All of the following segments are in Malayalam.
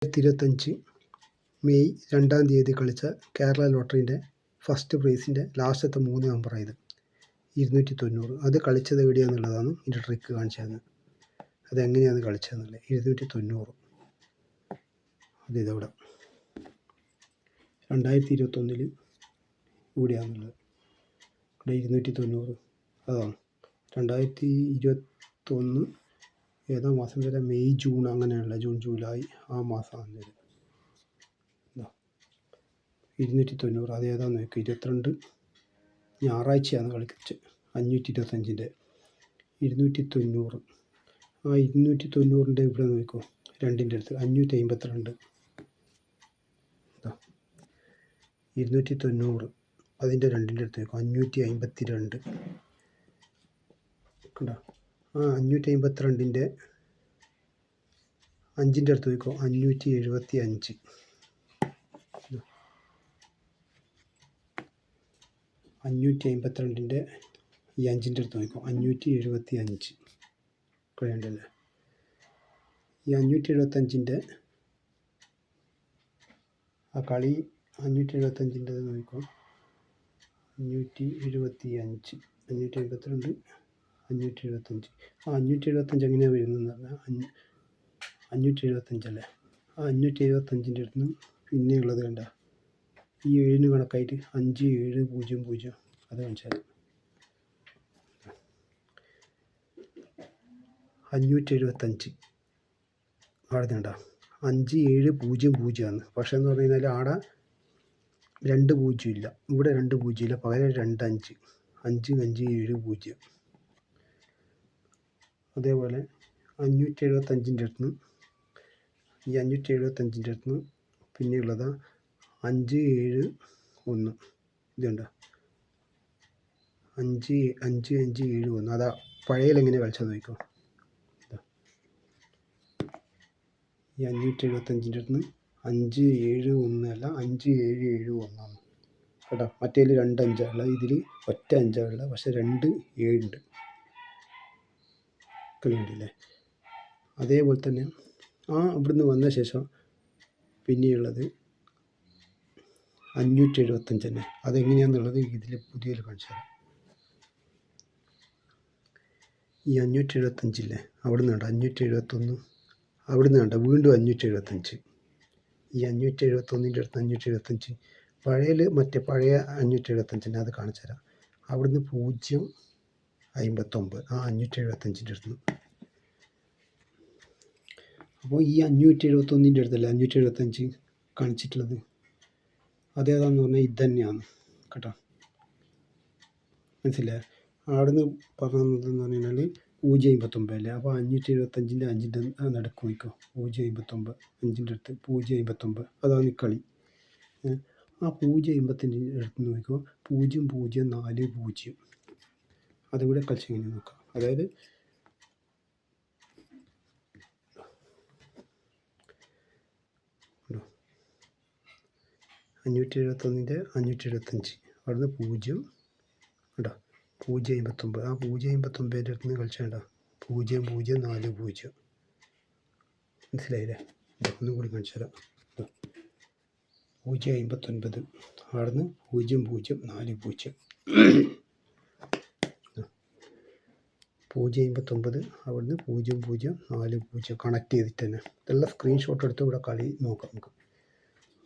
2025 മെയ് 2-ാം തീയതി കളിച്ച കേരള ലോട്ടറിൻ്റെ ഫസ്റ്റ് പ്രൈസിൻ്റെ ലാസ്റ്റത്തെ 3 നമ്പറായത് 290. അത് കളിച്ചത് എവിടെയാണെന്നുള്ളതാണ് ഇതിൻ്റെ ട്രിക്ക് കാണിച്ചു തരുന്നത്. അതെങ്ങനെയാണ് കളിച്ചതെന്നുള്ളത് 290 അത് ഇതവിടെ 2021 ഇവിടെയാണെന്നുള്ളത്. ഇവിടെ 290 അതാണ് 2021 ഏതാ മാസം വരെ മെയ് ജൂൺ അങ്ങനെയുള്ള ജൂൺ ജൂലൈ ആ മാസമാണ് ഇത് 290. അത് ഏതാന്ന് നോക്കുക 22 ഞായറാഴ്ചയാണ് കളിച്ചത് 525ൻ്റെ 290. ആ 290ൻ്റെ ഇവിടെ നോക്കൂ രണ്ടിൻ്റെ അടുത്ത് 552 290 അതിൻ്റെ രണ്ടിൻ്റെ അടുത്ത് നോക്കും 552 കണ്ടോ. ആ 552ൻ്റെ 5ൻ്റെ അടുത്ത് നോക്കും 575 552ൻ്റെ ഈ 5ൻ്റെ അടുത്ത് നോക്കും 575 കഴിയണ്ടല്ലേ. ഈ 575ൻ്റെ ആ കളി 575ൻ്റെ നോക്കും 575 552 575 ആ 575 എങ്ങനെയാണ് വരുന്നതെന്ന് പറഞ്ഞാൽ 575 അല്ലേ. ആ 575ൻ്റെ അടുത്ത് നിന്ന് പിന്നെയുള്ളത് കണ്ട ഈ 7 കണക്കായിട്ട് 5700 അത് കാണിച്ചാൽ 575 അവിടെ കണ്ട 5700 ആണ്. പക്ഷേ എന്ന് പറഞ്ഞു കഴിഞ്ഞാൽ ആടെ 2 പൂജ്യം ഇല്ല, ഇവിടെ 2 പൂജ്യം ഇല്ല, പകരം 2 5570. അതേപോലെ 575ൻ്റെ അടുത്ത് നിന്ന് ഈ 575ൻ്റെ അടുത്ത് നിന്ന് പിന്നെയുള്ളത് 571 ഇതുണ്ട് 5571. അതാ പഴയലെങ്ങനെ കളിച്ചാൽ നോക്കിക്കോ. ഈ 575ൻ്റെ അടുത്ത് നിന്ന് 571 അല്ല 5771 കേട്ടോ. മറ്റേതിൽ 2 അഞ്ചാണ്, ഇതിൽ ഒറ്റ അഞ്ചാണ്, പക്ഷെ 2 7 ഉണ്ട്. കളിയുണ്ടല്ലേ. അതേപോലെ തന്നെ ഇവിടുന്ന് വന്ന ശേഷം പിന്നെയുള്ളത് 575 തന്നെ. അതെങ്ങനെയാണെന്നുള്ളത് ഇതിൽ പുതിയതിൽ കാണിച്ചു തരാം. ഈ 575 അവിടെ നിന്ന് കണ്ട 571 അവിടെ നിന്ന് കണ്ട വീണ്ടും 575. ഈ 571ൻ്റെ അടുത്ത് 575 മറ്റേ പഴയ 575 അത് കാണിച്ചു തരാം. അവിടുന്ന് 059 ആ 575ൻ്റെ അടുത്ത്. അപ്പോൾ ഈ 571ൻ്റെ അടുത്തല്ലേ 575 കാണിച്ചിട്ടുള്ളത്. അതേതാണെന്ന് പറഞ്ഞാൽ ഇത് തന്നെയാണ് കേട്ടോ. മനസ്സിലായി. അവിടുന്ന് പറഞ്ഞതെന്ന് പറഞ്ഞു കഴിഞ്ഞാൽ 059 അല്ലേ. അപ്പോൾ 575ൻ്റെ 5ൻ്റെ നടക്ക് നോക്കിക്കോ 059 5ൻ്റെ അടുത്ത് 059 അതാണ് ഈ കളി. ആ 059ൻ്റെ അടുത്ത് നോക്കിക്കോ 0040 അതിവിടെ കളിച്ചെങ്ങനെ നോക്കാം. അതായത് 571ൻ്റെ 575 അവിടുന്ന് 0 കേട്ടോ 059 ആ 059ൻ്റെ അടുത്ത് നിന്ന് കളിച്ചേണ്ട 0040 മനസ്സിലായില്ലേ. ഒന്നും കൂടി കാണിച്ചു തരാം. 059 അവിടുന്ന് 0040 059 അവിടുന്ന് 0040 കണക്ട് ചെയ്തിട്ട് തന്നെ ഇതെല്ലാം സ്ക്രീൻഷോട്ട് എടുത്ത് ഇവിടെ കളി നോക്കാം നമുക്ക്.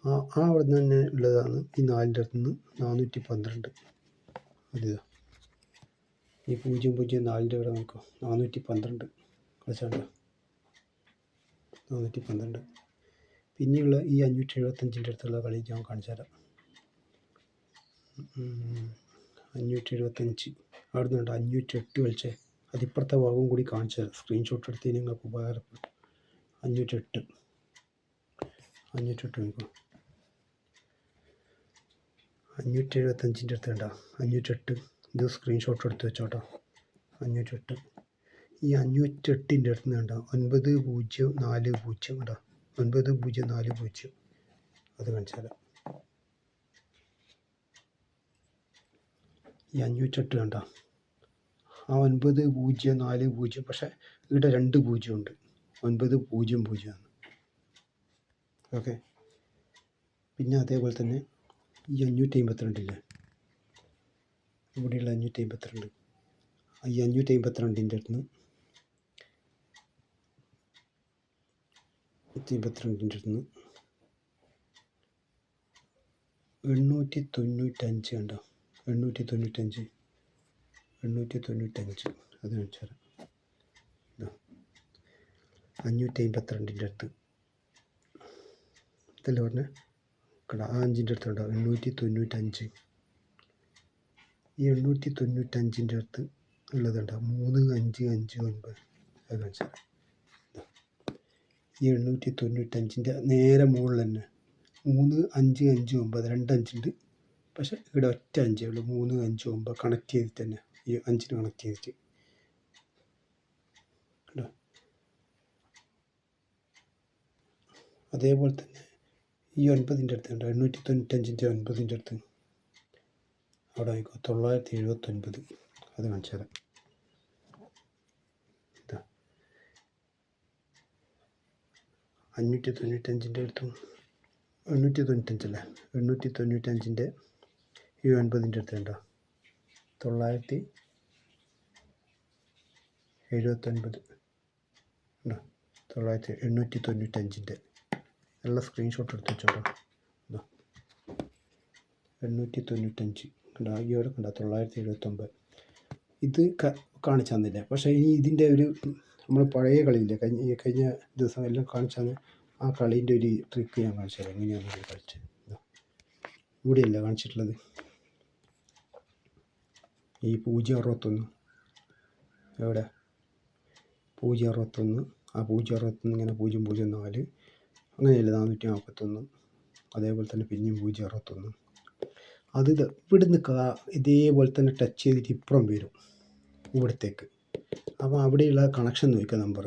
അവിടെ നിന്ന് തന്നെ ഉള്ളതാണ് ഈ 4ൻ്റെ അടുത്ത് നിന്ന് 412 അതിതാ ഈ 004ൻ്റെ ഇവിടെ നോക്കാം 412 കളിച്ചാണ്ട 412. പിന്നെയുള്ള ഈ 575ൻ്റെ അടുത്തുള്ള കളി ഞാൻ കാണിച്ചു തരാം. 575 അവിടെ നിന്നുണ്ട് 508 കളിച്ചേ. അതിപ്പുറത്തെ ഭാഗവും കൂടി കാണിച്ചു തരാം. സ്ക്രീൻഷോട്ട് എടുത്ത് നിങ്ങൾക്ക് ഉപകാരപ്പെടും. 508 നോക്കാം 575ൻ്റെ അടുത്ത് കണ്ട 508 ഇത് സ്ക്രീൻഷോട്ട് എടുത്ത് വെച്ചോട്ടോ. 508 ഈ 508ൻ്റെ അടുത്ത് നിന്ന് കണ്ട 9040 കണ്ടോ 9040 അത് കാണിച്ചു തരാം. ഈ 508 കണ്ട ആ 9040 പക്ഷേ ഇവിടെ 2 പൂജ്യം ഉണ്ട് 900 ആണ്. ഓക്കെ. പിന്നെ അതേപോലെ തന്നെ ഈ 552 ഇവിടെയുള്ള 552 ഈ 552ൻ്റെ അടുത്ത് നിന്ന് 895 കണ്ടോ, 895 അത് കാണിച്ചു തരാം. 552ൻ്റെ അടുത്ത് ഇതല്ലേ പറഞ്ഞത്, കട ആ 5ൻ്റെ അടുത്തുണ്ടാവും 895. ഈ 895ൻ്റെ അടുത്ത് ഉള്ളതുണ്ടാവും 3559 അത് കാണിച്ചു തരാം. ഈ 895ൻ്റെ നേരെ മുകളിൽ തന്നെ 3559 2 5 പക്ഷേ ഇവിടെ ഒറ്റ 5 ഉള്ളൂ. 359 കണക്ട് ചെയ്തിട്ട് തന്നെ ഈ 5ന് കണക്ട് ചെയ്തിട്ട് കേട്ടോ. അതേപോലെ തന്നെ ഈ 9ൻ്റെ അടുത്ത് കണ്ടോ, 895ൻ്റെ 9ൻ്റെ അടുത്ത് അവിടെ ആയിക്കോ 979 അത് കാണിച്ചു തരാം. 595ൻ്റെ അടുത്തും 895 അല്ലേ, 895ൻ്റെ ഈ 9ൻ്റെ അടുത്ത് കണ്ടോ 979 ഉണ്ടോ, 895ൻ്റെ എല്ലാ സ്ക്രീൻഷോട്ട് എടുത്ത് വെച്ചോട്ടോ. 895 കണ്ടോ, ഈ ഇവിടെ കണ്ടോ 979 ഇത് കാണിച്ചു തന്നില്ലേ. പക്ഷേ ഇനി ഇതിൻ്റെ ഒരു നമ്മൾ പഴയ കളിയില്ലേ, കഴിഞ്ഞ ദിവസം എല്ലാം കാണിച്ചു തന്നെ ആ കളീൻ്റെ ഒരു ട്രിക്ക് ഞാൻ കാണിച്ചു തരാം. എങ്ങനെയാണ് ഇത് കളിച്ചത്. ഇവിടെയല്ല കാണിച്ചിട്ടുള്ളത് ഈ 061 എവിടെ 061 ആ 061 ഇങ്ങനെ 004 അങ്ങനെയല്ല 441 അതേപോലെ തന്നെ പിന്നെയും 061 അത് ഇവിടുന്ന് ഇതേപോലെ തന്നെ ടച്ച് ചെയ്തിട്ട് ഇപ്പുറം വരും ഇവിടത്തേക്ക്. അപ്പോൾ അവിടെയുള്ള കണക്ഷൻ നോക്കുക നമ്പർ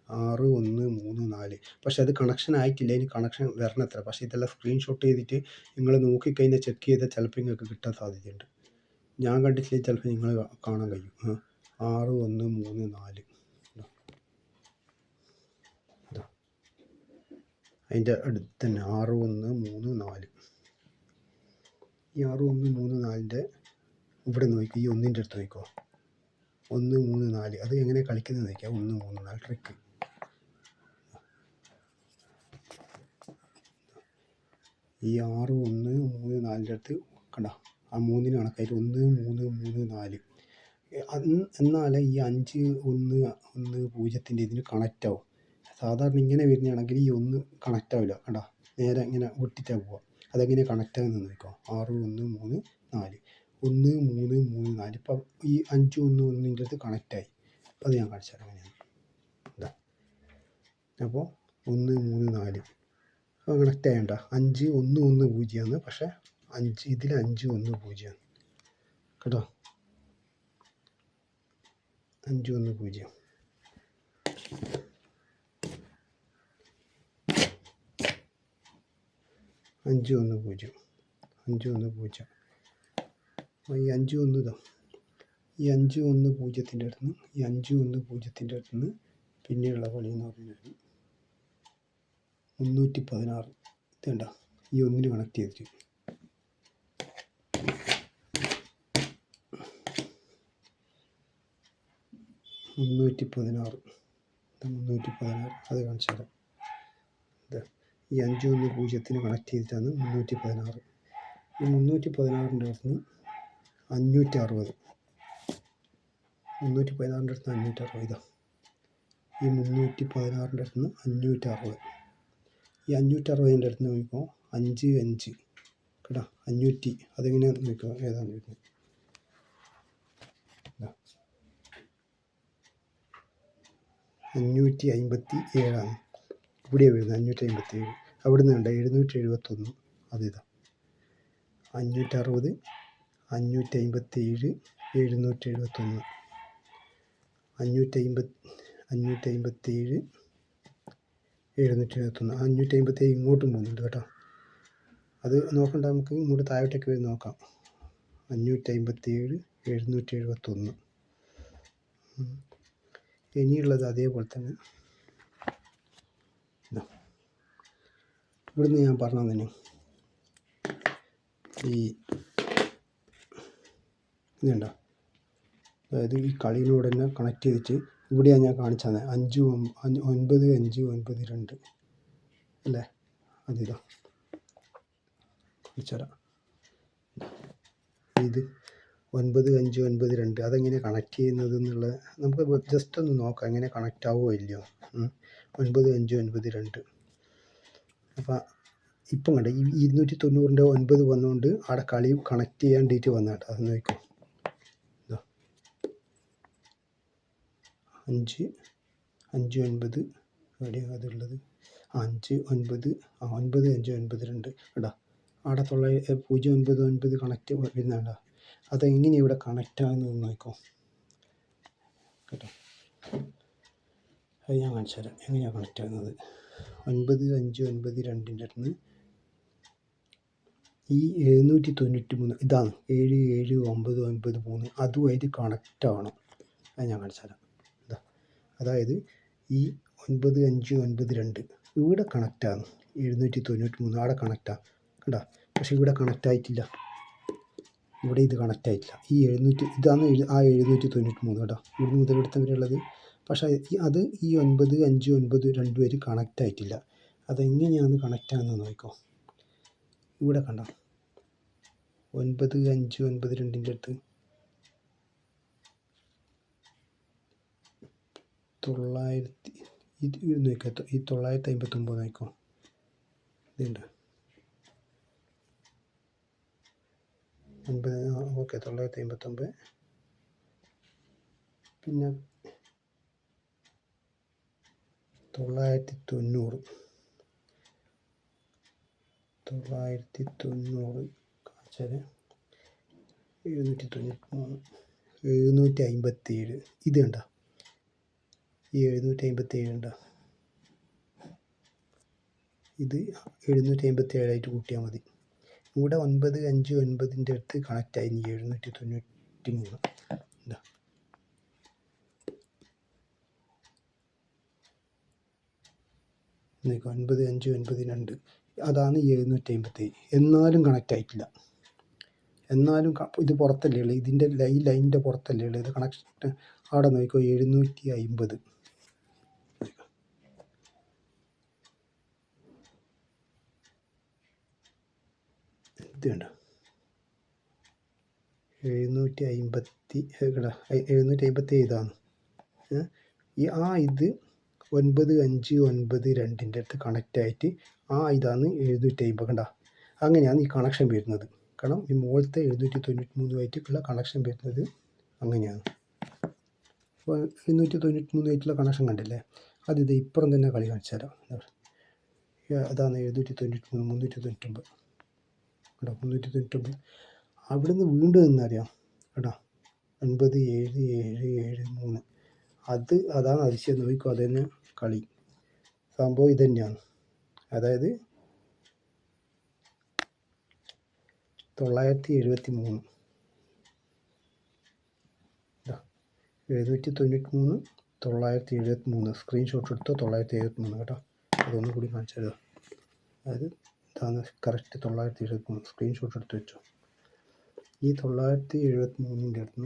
6134. പക്ഷെ അത് കണക്ഷൻ ആയിട്ടില്ല, ഇനി കണക്ഷൻ വരണത്ര. പക്ഷേ ഇതെല്ലാം സ്ക്രീൻഷോട്ട് ചെയ്തിട്ട് നിങ്ങൾ നോക്കിക്കഴിഞ്ഞാൽ ചെക്ക് ചെയ്താൽ ചിലപ്പോൾ നിങ്ങൾക്ക് കിട്ടാൻ സാധ്യതയുണ്ട്. ഞാൻ കണ്ടിട്ടില്ല, ചിലപ്പോൾ നിങ്ങൾ കാണാൻ കഴിയും. 6134 അതിൻ്റെ അടുത്ത് തന്നെ 6134. ഈ 6134ൻ്റെ ഇവിടെ നോക്കി, ഈ 1ൻ്റെ അടുത്ത് നോക്കിക്കോ 134 അത് എങ്ങനെ കളിക്കുന്നത് നോക്കിയാൽ 134 ട്രിക്ക്. ഈ 6134ൻ്റെ അടുത്ത് കണ്ട ആ 3ന് കണക്കായിട്ട് 1334 എന്നാലേ ഈ 510ൻ്റെ ഇതിന് കണക്റ്റ് ആവും. സാധാരണ ഇങ്ങനെ വരുന്നതാണെങ്കിൽ ഈ 1 കണക്റ്റ് ആവില്ല. കണ്ട നേരെ ഇങ്ങനെ ഒട്ടിച്ചാൽ പോവുക. അതെങ്ങനെ കണക്റ്റ് ആകുന്നത് നോക്കിക്കോ 6134 1334. ഇപ്പം ഈ 511ൻ്റെ അടുത്ത് കണക്റ്റായി. അത് ഞാൻ കാണിച്ചു തരാം എങ്ങനെയാണ്. ഇതാ അപ്പോൾ 134 അപ്പോൾ കണക്റ്റ് ആയണ്ട 5110 പക്ഷേ ഇതിൽ 510 കേട്ടോ 510 510 510. അപ്പോൾ ഈ 51 ഇതാ ഈ 510ൻ്റെ അടുത്ത് നിന്ന് ഈ 510ൻ്റെ അടുത്ത് നിന്ന് പിന്നെയുള്ള കളി എന്ന് പറഞ്ഞാൽ 316 ഇതേണ്ട ഈ 1ന് കണക്ട് ചെയ്തിട്ട് 316 അത് കാണിച്ചു തരാം. ഈ 510ന് കണക്ട് ചെയ്തിട്ടാണ് 316. ഈ 316ൻ്റെ അടുത്ത് നിന്ന് 560 316ൻ്റെ അടുത്ത് 560 ഇതാ ഈ 316ൻ്റെ അടുത്ത് നിന്ന് 560. ഈ 560ൻ്റെ അടുത്ത് നോക്കിക്കോ 55 കേട്ടോ 500 അതെങ്ങനെയാണെന്ന് നോക്കിക്കോ ഏതാണ് വരുന്നത് 557 ഇവിടെയാണ് വരുന്നത് 557. അവിടെ നിന്ന് കണ്ട 771 അതിതാ 560 557 771 557 771 557 ഇങ്ങോട്ടും പോകുന്നുണ്ട് കേട്ടോ. അത് നോക്കണ്ട, നമുക്ക് ഇങ്ങോട്ട് താഴോട്ടേക്ക് വരും നോക്കാം. 557 771 ഇനിയുള്ളത് അതേപോലെ തന്നെ ഇവിടുന്ന് ഞാൻ പറഞ്ഞു തന്നെ ഈ ഇതുണ്ടോ, അതായത് ഈ കളിയിലൂടെ തന്നെ കണക്ട് ചെയ്തിട്ട് ഇവിടെയാണ് ഞാൻ കാണിച്ചു തന്നെ 9-5-9-2 അല്ലേ, അതിതാ കാണിച്ചുതരാം. ഇത് 9-5-9-2 അതെങ്ങനെയാണ് കണക്ട് ചെയ്യുന്നത് എന്നുള്ളത് നമുക്ക് ജസ്റ്റ് ഒന്ന് നോക്കാം, എങ്ങനെ കണക്റ്റ് ആവുമോ ഇല്ലയോ. 9-5-9-2 അപ്പം ഇപ്പം കണ്ട ഈ 290-ൻ്റെ 9 വന്നുകൊണ്ട് അവിടെ കളി കണക്ട് ചെയ്യാൻ വേണ്ടിയിട്ട് വന്നാട്ടോ. അത് നോക്കും 5-5-9 എവിടെയാണ് അതുള്ളത്, 9-5-9-2 കേട്ടോ. അവിടെ 0-9-9 കണക്റ്റ് വരുന്നുണ്ടോ. അതെങ്ങനെ ഇവിടെ കണക്റ്റ് ആകുന്നത് നോക്കോ കേട്ടോ. അത് ഞാൻ കാണിച്ചു തരാം എങ്ങനെയാണ് കണക്റ്റ് ആകുന്നത്. 9-5-9-2 അടുത്ത് ഈ 793 ഇതാണ് 7-7-9-9-3 അതുമായിട്ട് കണക്റ്റ് ആവണം. അത് ഞാൻ കാണിച്ചു തരാം. അതായത് ഈ 9-5-9-2 ഇവിടെ കണക്റ്റാണ്, 793 അവിടെ കണക്റ്റാണ് കേട്ടോ. പക്ഷേ ഇവിടെ കണക്റ്റ് ആയിട്ടില്ല, ഇവിടെ ഇത് കണക്റ്റ് ആയിട്ടില്ല. ഈ 700 ഇതാണ് ആ 793 കേട്ടോ, ഇവിടെ മുതൽ എടുത്ത വരെയുള്ളത്. പക്ഷേ അത് ഈ 9-5-9-2 വരെ കണക്റ്റ് ആയിട്ടില്ല. അതെങ്ങനെയാണ് കണക്റ്റ് ആകുന്നത് നോക്കോ. ഇവിടെ കണ്ടോ 9-5-9-2 അടുത്ത് 900 ഇത് നോക്കാം. ഈ 959 നോക്കോ, ഇതുണ്ട് 9 ഓക്കെ 959. പിന്നെ 990 കാണിച്ചാൽ 793 757 ഇത് കണ്ട ഈ 757 ഉണ്ടോ, ഇത് 757 ആയിട്ട് കൂട്ടിയാൽ മതി. ഇവിടെ 9-5-9-ൻ്റെ അടുത്ത് കണക്റ്റായി 793 എന്താ 9-5-9-2 അതാണ് 757. എന്നാലും കണക്റ്റ് ആയിട്ടില്ല. എന്നാലും ഇത് പുറത്തല്ലേ ഉള്ളത്, ഇതിൻ്റെ ഈ ലൈനിൻ്റെ പുറത്തല്ലേ ഉള്ളത്. ഇത് കണക്ഷൻ അവിടെ നോക്കിക്കോ 750 ഇത് വേണ്ട 757 ഇതാണ് ഈ ഇത് 9-5-9-2 അടുത്ത് കണക്റ്റ് ആയിട്ട് ഇതാണ് 750 കണ്ട. അങ്ങനെയാണ് ഈ കണക്ഷൻ വരുന്നത്. കാരണം ഈ മുകളിലത്തെ 793 കണക്ഷൻ വരുന്നത് അങ്ങനെയാണ്. അപ്പോൾ 793 കണക്ഷൻ കണ്ടില്ലേ. ഇത് ഇപ്പുറം തന്നെ കളി കാണിച്ചു തരാം. അതാണ് 793 399 കേട്ടോ 399. അവിടുന്ന് വീണ്ടും എന്നറിയാം കേട്ടോ 9-7-7-7-3 അതാണ് അതിശയം നോക്കിക്കോ. അത് തന്നെ കളി സംഭവം ഇത് തന്നെയാണ്. അതായത് 973 793 973 സ്ക്രീൻഷോട്ട് എടുത്തോ 973 കേട്ടോ. അതൊന്നും കൂടി കാണിച്ചു തരാം. അതായത് ഇതാണ് കറക്റ്റ് 973 സ്ക്രീൻഷോട്ട് എടുത്ത് വെച്ചോ. ഈ 973-ൻ്റെ അടുത്ത്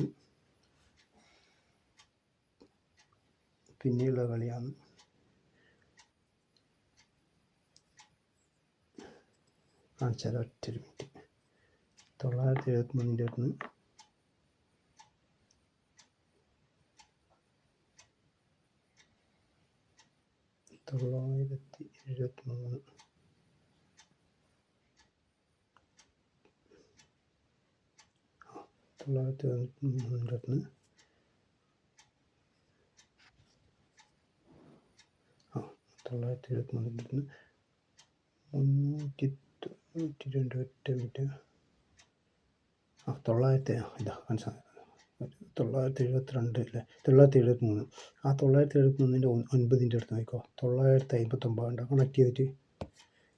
പിന്നെയുള്ള കളിയാണ് കാണിച്ചാൽ ഒറ്റൊരു മിനിറ്റ്. 973-ൻ്റെ അടുത്ത് 973 973 973 392 ഒറ്റ മിനിറ്റ് 972 അല്ലേ 973 973-ൻ്റെ 9-ൻ്റെ അടുത്ത് നോക്കിക്കോ 959 കണക്ട് ചെയ്തിട്ട്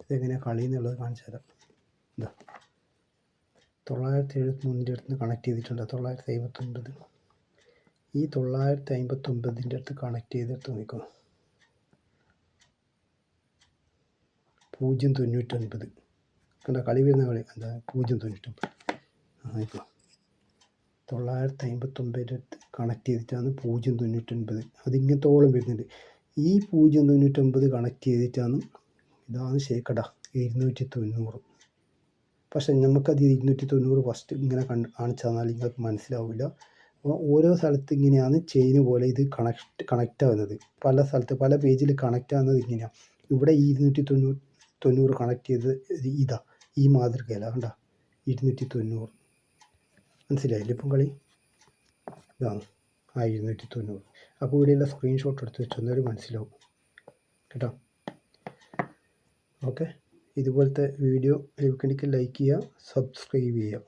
ഇതെങ്ങനെയാണ് കളി എന്നുള്ളത് കാണിച്ചു തരാം. 973-ൻ്റെ അടുത്ത് കണക്ട് ചെയ്തിട്ടുണ്ട് 959. ഈ 959-ൻ്റെ അടുത്ത് കണക്ട് ചെയ്തെടുത്ത് നോക്കിക്കോ 0.99 കണ്ട കളി വരുന്ന കളി എന്താ 0.99 ഇപ്പോൾ 959 കണക്ട് ചെയ്തിട്ടാണ് 0.99 അതിങ്ങനത്തോളം വരുന്നുണ്ട്. ഈ 0.99 കണക്ട് ചെയ്തിട്ടാണ് ഇതാണ് ശേക്കട 290. പക്ഷെ നമുക്കത് 290 ഫസ്റ്റ് ഇങ്ങനെ കാണിച്ചു തന്നാൽ നിങ്ങൾക്ക് മനസ്സിലാവില്ല. അപ്പോൾ ഓരോ സ്ഥലത്ത് ഇങ്ങനെയാണ് ചെയിന് പോലെ ഇത് കണക്റ്റ് ആവുന്നത്. പല സ്ഥലത്ത് പല പേജിൽ കണക്റ്റ് ആവുന്നത് ഇങ്ങനെയാണ്. ഇവിടെ 290 കണക്ട് ചെയ്ത് ഇതാ ഈ മാതൃകയിലാണ് കണ്ട 290 മനസ്സിലായില്ലേ ഇപ്പം കളി ഇതാണ് 290. അപ്പോൾ ഇവിടെയുള്ള സ്ക്രീൻഷോട്ട് എടുത്ത് വെച്ചൊന്നൊരു മനസ്സിലാവും കേട്ടോ. ഓക്കെ, ഇതുപോലത്തെ വീഡിയോ ലഭിക്കണമെങ്കിൽ ലൈക്ക് ചെയ്യുക, സബ്സ്ക്രൈബ് ചെയ്യുക.